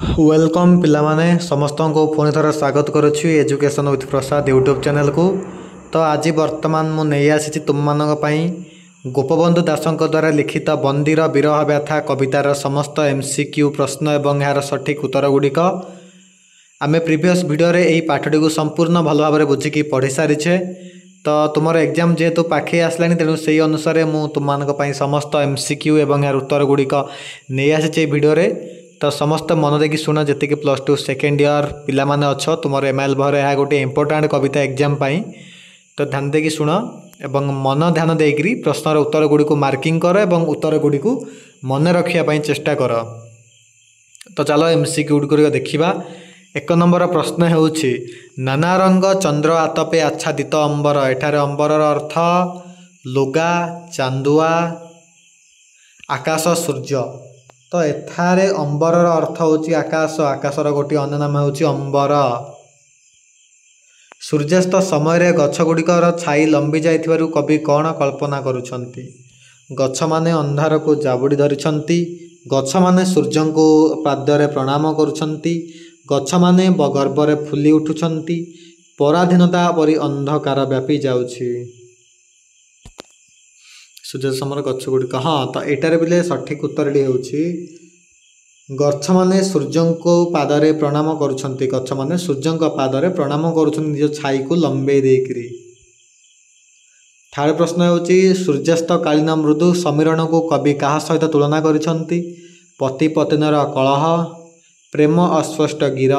Welcome पिलामाने समस्त को पुणी थर स्वागत करुच्ची education with Prasad YouTube channel को। तो आज वर्तमान मु नहीं आसी तुम मानक गोपबंधु दासों द्वारा लिखित बंदीर विरह व्यथा कवितार समस्त एमसीक्यू प्रश्न एवं यार सठिक उत्तर गुड़िक आमे प्रीवियस वीडियो रे यही पाठटी को संपूर्ण भल भाव बुझिकी पढ़ी सारीछे। तो तुम एग्जाम जेहेतु पाखे आसला तेणु से अनुसार मु तुम समस्त एमसीक्यू एवं यार उत्तर गुड़िक नहीं आसी वीडियो रे। तो समस्त मन देखी शुण जी प्लस टू सेकेंड इयर पिला माने अच्छो तुम एमआईएल भर यह गोटे इंपोर्टाट कविता एग्जाम पाई। तो ध्यान देकी शुण एवं मन ध्यान देकरी प्रश्नर उत्तर गुड़ी को मार्किंग कर एवं उत्तर गुड़ी को मन रखापी चेष्टा कर। तो चलो एमसीक्यू गुड़ देखा। एक नंबर प्रश्न होउछि नाना रंग चंद्र आतपे आच्छादित अंबर। एठारे अंबर अर्थ लुगा चांदुआ आकाश सूर्य। तो एठारे अंबर अर्थ होउछि आकाश। आकाशर गोटे अन्य नाम होउछि अंबर। सूर्यास्त समय रे गछ गुड़िकर छाई लंबी जाइथिबारु कवि कौन कल्पना करुछंती। गछ माने अंधार को जाबुड़ी धरिछंती। गछ माने सूर्य को पादरे प्रणाम करुछंती। गछ माने गर्भरे फुली उठुछंती। पराधीनता परि अंधकार व्यापी जाउछि। सूर्य समर गछ गुड़िक हाँ। तो एटारे बिले सठिक उत्तर होउछि गछ माने सूर्य को पादरे प्रणाम करुछंती। गछ माने सूर्य पादरे प्रणाम करुछंती निज छाई को लंबे देकरी। थर्ड प्रश्न होउछि सूर्यास्त कालीन मृदु समीरण को कवि कहा सहित तुलना करिछंती। पति पत्नीर कलह प्रेम अस्पष्ट गिर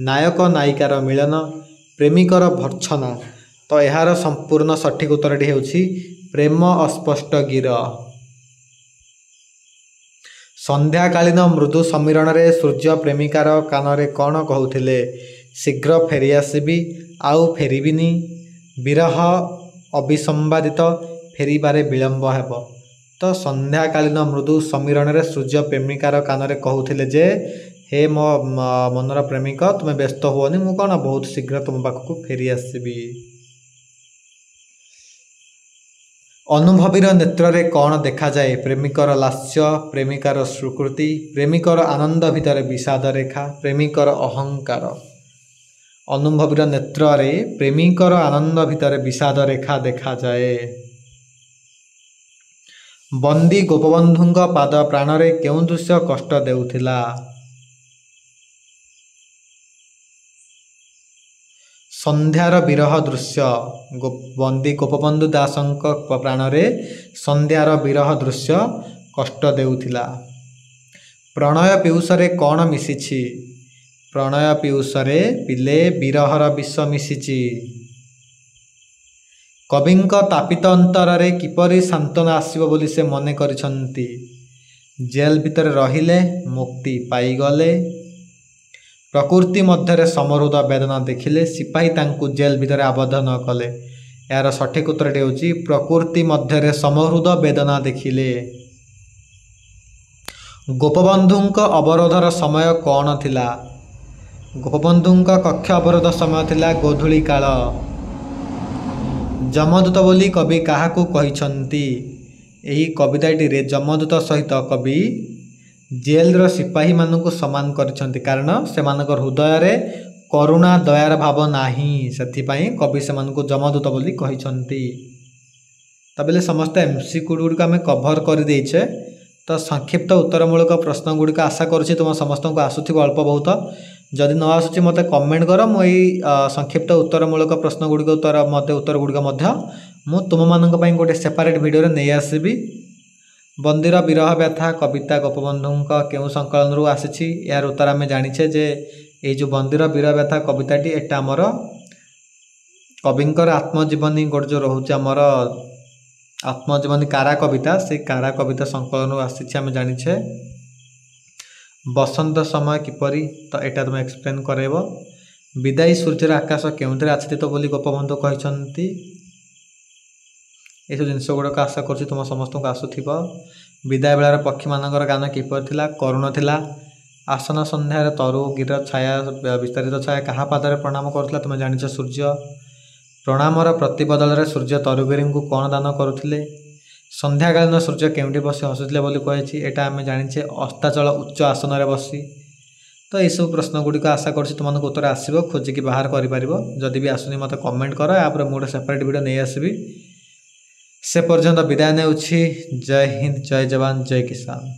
नायक नायिकार मिलन प्रेमिकर भर्छना। तो यार संपूर्ण सठिक उत्तर होउछि प्रेम अस्पष्ट गिर। संध्याकालीन मृदु समीरण रे सूर्य प्रेमिकार कानरे कौन कहूथिले शीघ्र फेरी आसबी आउ फेरिबिनी विरह अभिसंवादित फेरिबारे विलंब हेब। तो संध्याकालीन मृदु समीरण रे सूर्य प्रेमिकार कानरे कहूथिले जे हे मो मनर प्रेमिक तुम व्यस्त हुओनी मु कौन बहुत शीघ्र तुम पाखक फेरी आसबी। अनुभवीर नेत्र रे कौन देखा जाए प्रेमिकर लास्य प्रेमिकार स्वीकृति प्रेमिकर आनंद भितर विषाद रेखा प्रेमिकर अहंकार। अनुभवीर नेत्र रे प्रेमिकर आनंद भितर विषाद रेखा देखा जाए। बंदी गोपबंधुंग पाद प्राण रे केउं दृश्य कष्ट देउथिला। संध्यार विरह दृश्य। बंदी गोपबंधु दासंक प्राण रे संध्यार विरह दृश्य कष्ट देउथिला। प्रणय पीयूषरे कौन मिशिछि प्रणय पीयूषरे पिले विरहर विष मिशिछि। कविंक तापित अंतर रे किपरि सांत्वना आसिबो बोली से मने करिसंती। जेल भितर रहिले मुक्ति पाईगले प्रकृति मध्य समरुद वेदना देखिले सिपाही तांकु जेल भितर आबद्ध न कले। यार सठिक उत्तर होउछि प्रकृति मध्य समरुद वेदना देखिले। गोपबंधुंक अवरोधर समय कौन थिला। गोपबंधुंक कक्ष अवरोध समय थिला गोधूली काल। जमदूत बोली कवि काहाकू कहिछंती। एही कविताटी रे जमदूत सहित कवि जेल सिपाही मानक सम्मान करिछंती कारण से हृदय रे करुणा दयार भाव नाही सेथिपाई कवि से जमदूत बोली कहिछंती। तबेले समस्त एमसीक्यू गुड़िक आम कभर कर देइछे। तो संक्षिप्त उत्तरमूलक प्रश्न गुड़िक आशा करुच्ची तुम समस्त को आसुथिबो अल्प बहुत। जदि न आसुची मते कमेंट कर मु संक्षिप्त उत्तरमूलक प्रश्न गुड़िक उत्तर गुड़िक मु तुम मानक पई गोटे सेपरेट वीडियो रे नै आसीबी। बंदीर विरह व्यथा कविता गोपबंधुंक केउं संकलन रु आसीछि यार उत्तर आमे जानिछे जे ए जो बंदीर विरह व्यथा कविताटी एटा हमर कविंकर आत्मजीवनी गोटे जो रोचे आमर आत्मजीवनी कारा कविता से कारा कविता संकलन रु आसीछि आमे जानिछे। बसंत समय किपरि तो एटा तुम एक्सप्लेन करेबो। विदाई सूर्यर आकाश केउंथरे आच्छादित बोली गोपबंधु कहिसंती। ये सब जिनस गुड़ाक आशा कर तुम समस्त को आसुथिब। विदाय बेलार पक्षी मानकर गान किपर थिला करुण थिला। आसन संध्यार तरु गिर छाया विस्तारित छाया कहा पादरे प्रणाम करुथिला तुम जानिछ सूर्य। प्रणामर प्रतिबदल सूर्य तरुगिरी को कौन दान करुथिले। संध्याकालीन सूर्य केउंठी बसी हसुथिले बोली कहिछि एटा आमे जानिछे अस्ताचल उच्च आसन रे बसी। तो यह सब प्रश्न गुड़िक आशा कर तुमको उत्तर आसो खोजिकी बाहर कर जदि भी आसुनी मत कमेंट कर यापर मुझे सेपरेट वीडियो नहीं आसबि से पर्यंत विदाय ने जय हिंद जय जवान जय किसान।